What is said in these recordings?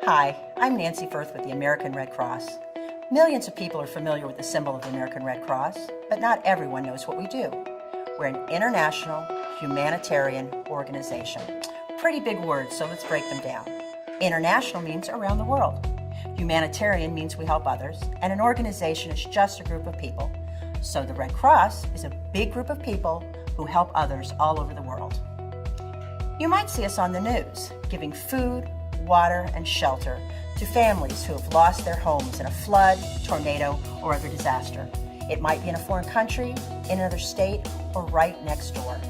Hi, I'm Nancy Firth with the American Red Cross. Millions of people are familiar with the symbol of the American Red Cross, but not everyone knows what we do. We're an international humanitarian organization. Pretty big words, so let's break them down. International means around the world. Humanitarian means we help others, and an organization is just a group of people. So the Red Cross is a big group of people who help others all over the world. You might see us on the news, giving food, water, and shelter to families who have lost their homes in a flood, tornado, or other disaster. It might be in a foreign country, in another state, or right next door.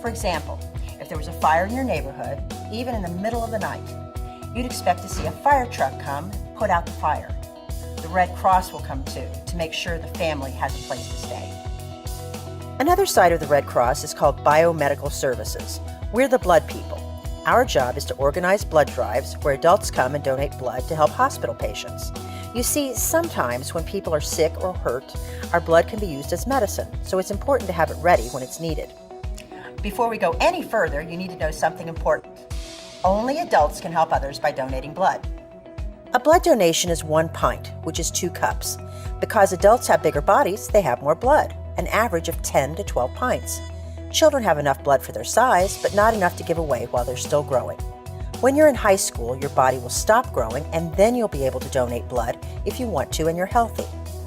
For example, if there was a fire in your neighborhood, even in the middle of the night, you'd expect to see a fire truck come and put out the fire. The Red Cross will come too, to make sure the family has a place to stay. Another side of the Red Cross is called biomedical services. We're the blood people. Our job is to organize blood drives where adults come and donate blood to help hospital patients. You see, sometimes when people are sick or hurt, our blood can be used as medicine, so it's important to have it ready when it's needed. Before we go any further, you need to know something important. Only adults can help others by donating blood. A blood donation is 1 pint, which is 2 cups. Because adults have bigger bodies, they have more blood, an average of 10 to 12 pints. Children have enough blood for their size, but not enough to give away while they're still growing. When you're in high school, your body will stop growing, and then you'll be able to donate blood if you want to and you're healthy.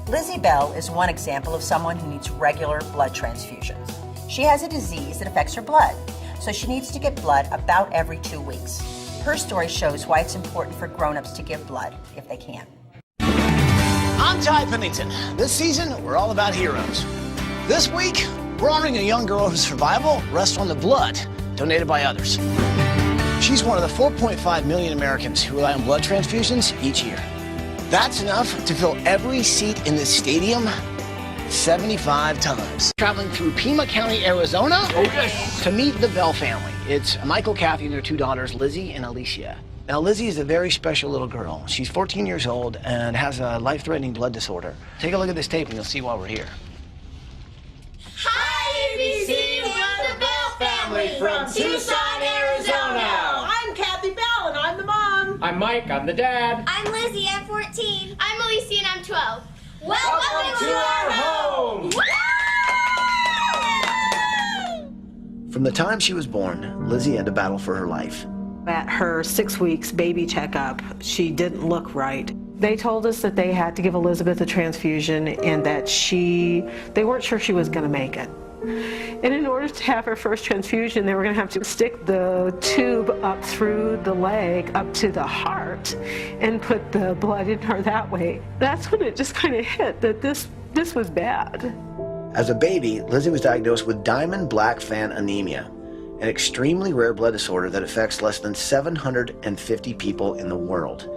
Lizzie Bell is one example of someone who needs regular blood transfusions. She has a disease that affects her blood, so she needs to get blood about every 2 weeks. Her story shows why it's important for grown-ups to give blood if they can. I'm Ty Pennington. This season, we're all about heroes. This week, we're honoring a young girl whose survival rests on the blood donated by others. She's one of the 4.5 million Americans who rely on blood transfusions each year. That's enough to fill every seat in this stadium 75 times. Traveling through Pima County, Arizona to meet the Bell family. It's Michael, Kathy, and their 2 daughters, Lizzie and Alicia. Now, Lizzie is a very special little girl. She's 14 years old and has a life-threatening blood disorder. Take a look at this tape and you'll see why we're here. Hi, ABC, we're the Bell family from Tucson, Arizona. I'm Kathy Bell, and I'm the mom. I'm Mike, I'm the dad. I'm Lizzie, I'm 14. I'm Alicia, and I'm 12. Welcome to our home! From the time she was born, Lizzie had to battle for her life. At her 6 weeks baby checkup, she didn't look right. They told us that they had to give Elizabeth a transfusion and that they weren't sure she was going to make it. And in order to have her first transfusion, they were going to have to stick the tube up through the leg, up to the heart, and put the blood in her that way. That's when it just kind of hit that this was bad. As a baby, Lizzie was diagnosed with diamond black fan anemia, an extremely rare blood disorder that affects less than 750 people in the world.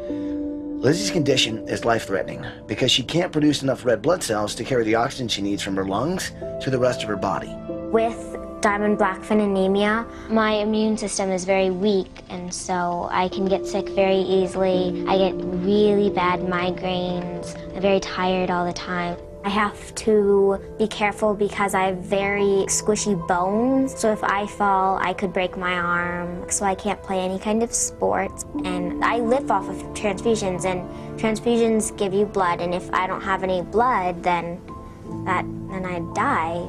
Lizzie's condition is life-threatening because she can't produce enough red blood cells to carry the oxygen she needs from her lungs to the rest of her body. With diamond blackfin anemia, my immune system is very weak, and so I can get sick very easily. I get really bad migraines. I'm very tired all the time. I have to be careful because I have very squishy bones, so if I fall, I could break my arm, so I can't play any kind of sports. And I live off of transfusions, and transfusions give you blood, and if I don't have any blood, then I die.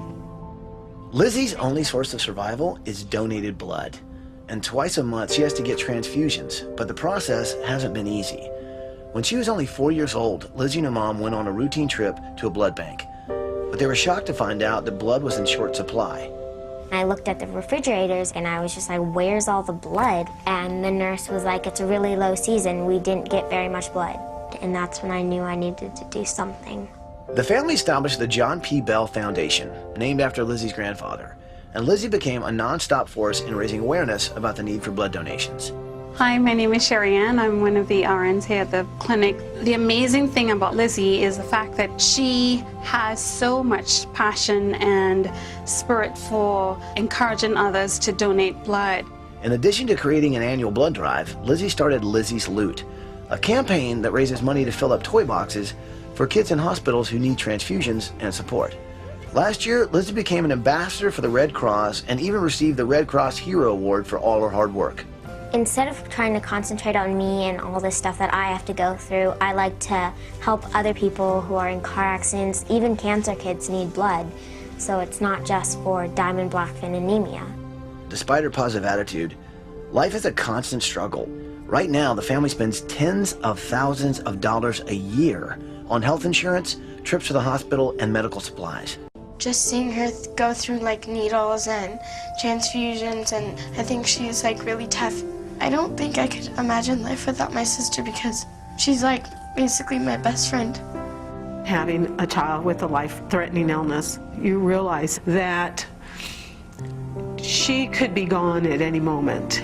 Lizzie's only source of survival is donated blood, and twice a month she has to get transfusions, but the process hasn't been easy. When she was only 4 years old, Lizzie and her mom went on a routine trip to a blood bank. But they were shocked to find out that blood was in short supply. I looked at the refrigerators and I was just like, where's all the blood? And the nurse was like, it's a really low season. We didn't get very much blood. And that's when I knew I needed to do something. The family established the John P. Bell Foundation, named after Lizzie's grandfather. And Lizzie became a non-stop force in raising awareness about the need for blood donations. Hi, my name is Sherry Ann. I'm one of the RNs here at the clinic. The amazing thing about Lizzie is the fact that she has so much passion and spirit for encouraging others to donate blood. In addition to creating an annual blood drive, Lizzie started Lizzie's Loot, a campaign that raises money to fill up toy boxes for kids in hospitals who need transfusions and support. Last year, Lizzie became an ambassador for the Red Cross and even received the Red Cross Hero Award for all her hard work. Instead of trying to concentrate on me and all the stuff that I have to go through, I like to help other people who are in car accidents. Even cancer kids need blood, so it's not just for diamond blackfin anemia. Despite her positive attitude, life is a constant struggle. Right now, the family spends tens of thousands of dollars a year on health insurance, trips to the hospital, and medical supplies. Just seeing her go through like needles and transfusions, and I think she's like really tough. I don't think I could imagine life without my sister because she's like basically my best friend. Having a child with a life-threatening illness, you realize that she could be gone at any moment.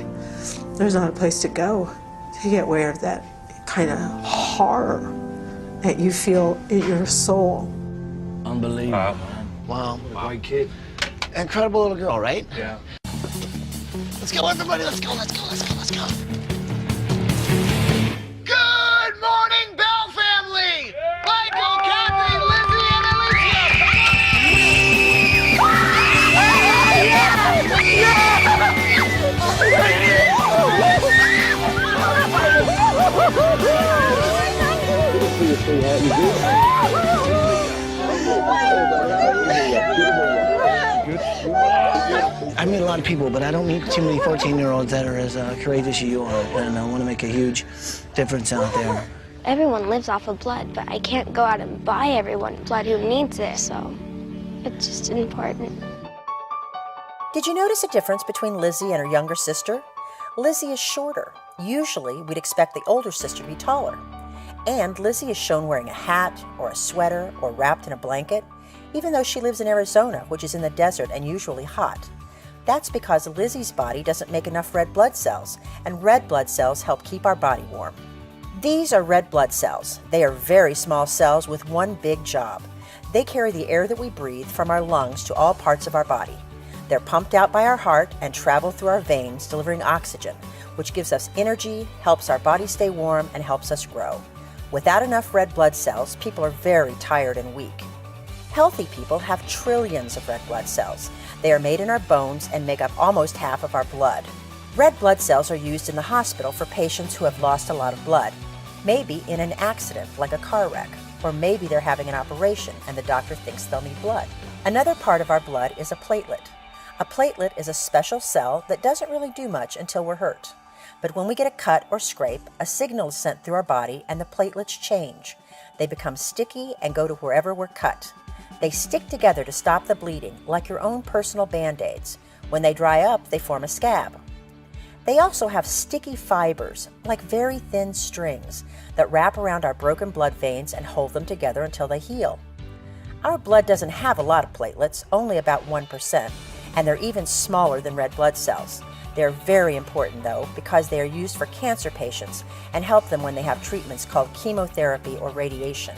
There's not a place to go to get aware of that kind of horror that you feel in your soul. Unbelievable. Wow. White kid. Incredible little girl, right? Yeah. Let's go, everybody. Let's go, let's go, let's go, let's go. Good morning, Bell family! Michael, Kathy, Lizzie, and I meet a lot of people, but I don't meet too many 14-year-olds that are as courageous as you are, and I want to make a huge difference out there. Everyone lives off of blood, but I can't go out and buy everyone blood who needs it, so it's just important. Did you notice a difference between Lizzie and her younger sister? Lizzie is shorter. Usually, we'd expect the older sister to be taller. And Lizzie is shown wearing a hat or a sweater or wrapped in a blanket, even though she lives in Arizona, which is in the desert and usually hot. That's because Lizzie's body doesn't make enough red blood cells, and red blood cells help keep our body warm. These are red blood cells. They are very small cells with one big job. They carry the air that we breathe from our lungs to all parts of our body. They're pumped out by our heart and travel through our veins, delivering oxygen, which gives us energy, helps our body stay warm, and helps us grow. Without enough red blood cells, people are very tired and weak. Healthy people have trillions of red blood cells. They are made in our bones and make up almost half of our blood. Red blood cells are used in the hospital for patients who have lost a lot of blood. Maybe in an accident, like a car wreck, or maybe they're having an operation and the doctor thinks they'll need blood. Another part of our blood is a platelet. A platelet is a special cell that doesn't really do much until we're hurt. But when we get a cut or scrape, a signal is sent through our body and the platelets change. They become sticky and go to wherever we're cut. They stick together to stop the bleeding, like your own personal Band-Aids. When they dry up, they form a scab. They also have sticky fibers, like very thin strings, that wrap around our broken blood veins and hold them together until they heal. Our blood doesn't have a lot of platelets, only about 1%, and they're even smaller than red blood cells. They're very important, though, because they are used for cancer patients and help them when they have treatments called chemotherapy or radiation.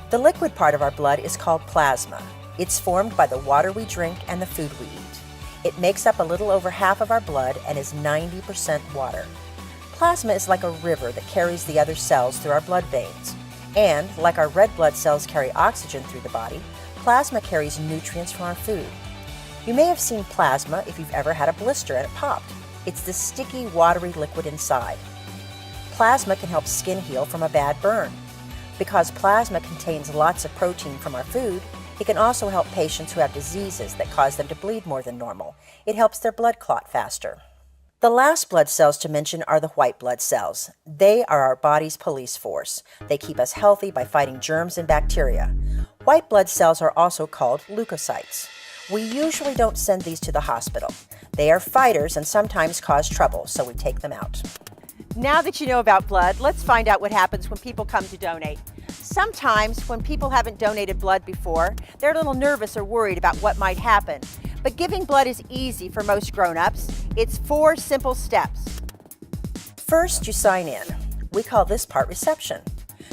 The liquid part of our blood is called plasma. It's formed by the water we drink and the food we eat. It makes up a little over half of our blood and is 90% water. Plasma is like a river that carries the other cells through our blood veins. And, like our red blood cells carry oxygen through the body, plasma carries nutrients from our food. You may have seen plasma if you've ever had a blister and it popped. It's the sticky, watery liquid inside. Plasma can help skin heal from a bad burn. Because plasma contains lots of protein from our food, it can also help patients who have diseases that cause them to bleed more than normal. It helps their blood clot faster. The last blood cells to mention are the white blood cells. They are our body's police force. They keep us healthy by fighting germs and bacteria. White blood cells are also called leukocytes. We usually don't send these to the hospital. They are fighters and sometimes cause trouble, so we take them out. Now that you know about blood, let's find out what happens when people come to donate. Sometimes when people haven't donated blood before, they're a little nervous or worried about what might happen. But giving blood is easy for most grown-ups. It's 4 simple steps. First, you sign in. We call this part reception.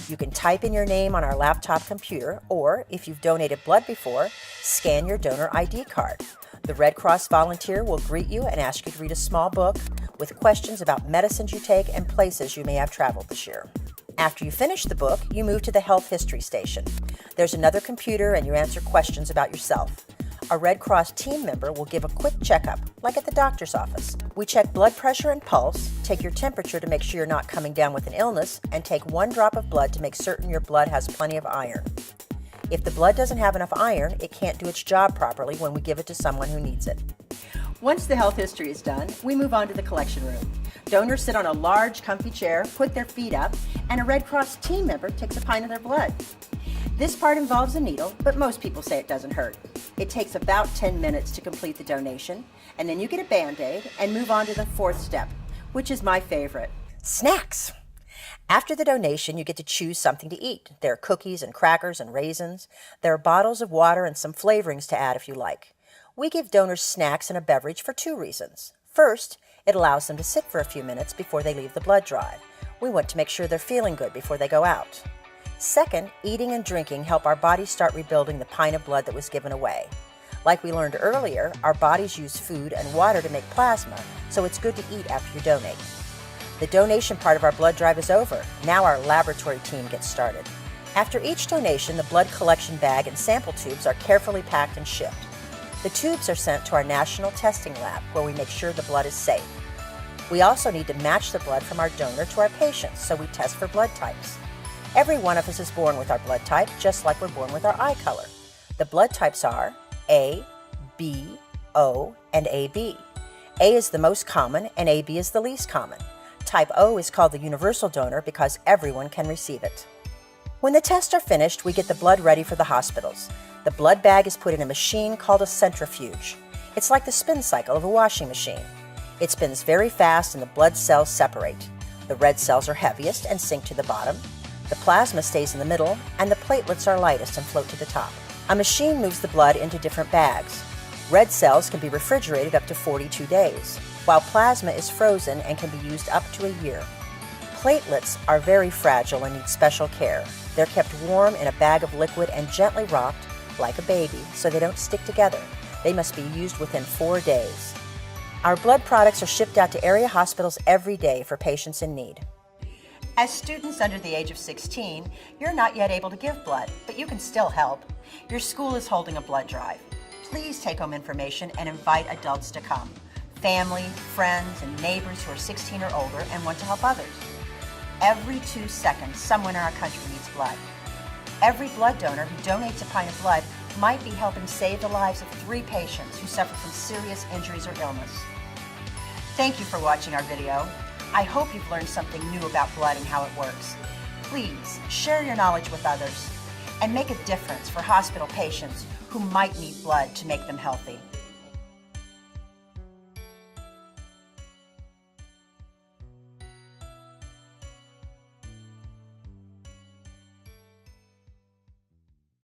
You can type in your name on our laptop computer, or if you've donated blood before, scan your donor ID card. The Red Cross volunteer will greet you and ask you to read a small book with questions about medicines you take and places you may have traveled this year. After you finish the book, you move to the health history station. There's another computer and you answer questions about yourself. a Red Cross team member will give a quick checkup, like at the doctor's office. We check blood pressure and pulse, take your temperature to make sure you're not coming down with an illness, and take 1 drop of blood to make certain your blood has plenty of iron. If the blood doesn't have enough iron, it can't do its job properly when we give it to someone who needs it. Once the health history is done, we move on to the collection room. Donors sit on a large, comfy chair, put their feet up, and a Red Cross team member takes a pint of their blood. This part involves a needle, but most people say it doesn't hurt. It takes about 10 minutes to complete the donation, and then you get a Band-Aid and move on to the 4th step, which is my favorite: snacks. After the donation, you get to choose something to eat. There are cookies and crackers and raisins. There are bottles of water and some flavorings to add if you like. We give donors snacks and a beverage for 2 reasons. First, it allows them to sit for a few minutes before they leave the blood drive. We want to make sure they're feeling good before they go out. Second, eating and drinking help our bodies start rebuilding the pint of blood that was given away. Like we learned earlier, our bodies use food and water to make plasma, so it's good to eat after you donate. The donation part of our blood drive is over. Now our laboratory team gets started. After each donation, the blood collection bag and sample tubes are carefully packed and shipped. The tubes are sent to our national testing lab, where we make sure the blood is safe. We also need to match the blood from our donor to our patients, so we test for blood types. Every one of us is born with our blood type, just like we're born with our eye color. The blood types are A, B, O, and AB. A is the most common, and AB is the least common. Type O is called the universal donor because everyone can receive it. When the tests are finished, we get the blood ready for the hospitals. The blood bag is put in a machine called a centrifuge. It's like the spin cycle of a washing machine. It spins very fast and the blood cells separate. The red cells are heaviest and sink to the bottom. The plasma stays in the middle, and the platelets are lightest and float to the top. A machine moves the blood into different bags. Red cells can be refrigerated up to 42 days, while plasma is frozen and can be used up to a year. Platelets are very fragile and need special care. They're kept warm in a bag of liquid and gently rocked, like a baby, so they don't stick together. They must be used within 4 days. Our blood products are shipped out to area hospitals every day for patients in need. As students under the age of 16, you're not yet able to give blood, but you can still help. Your school is holding a blood drive. Please take home information and invite adults to come. Family, friends, and neighbors who are 16 or older and want to help others. Every 2 seconds, someone in our country needs blood. Every blood donor who donates a pint of blood might be helping save the lives of 3 patients who suffer from serious injuries or illness. Thank you for watching our video. I hope you've learned something new about blood and how it works. Please share your knowledge with others and make a difference for hospital patients who might need blood to make them healthy.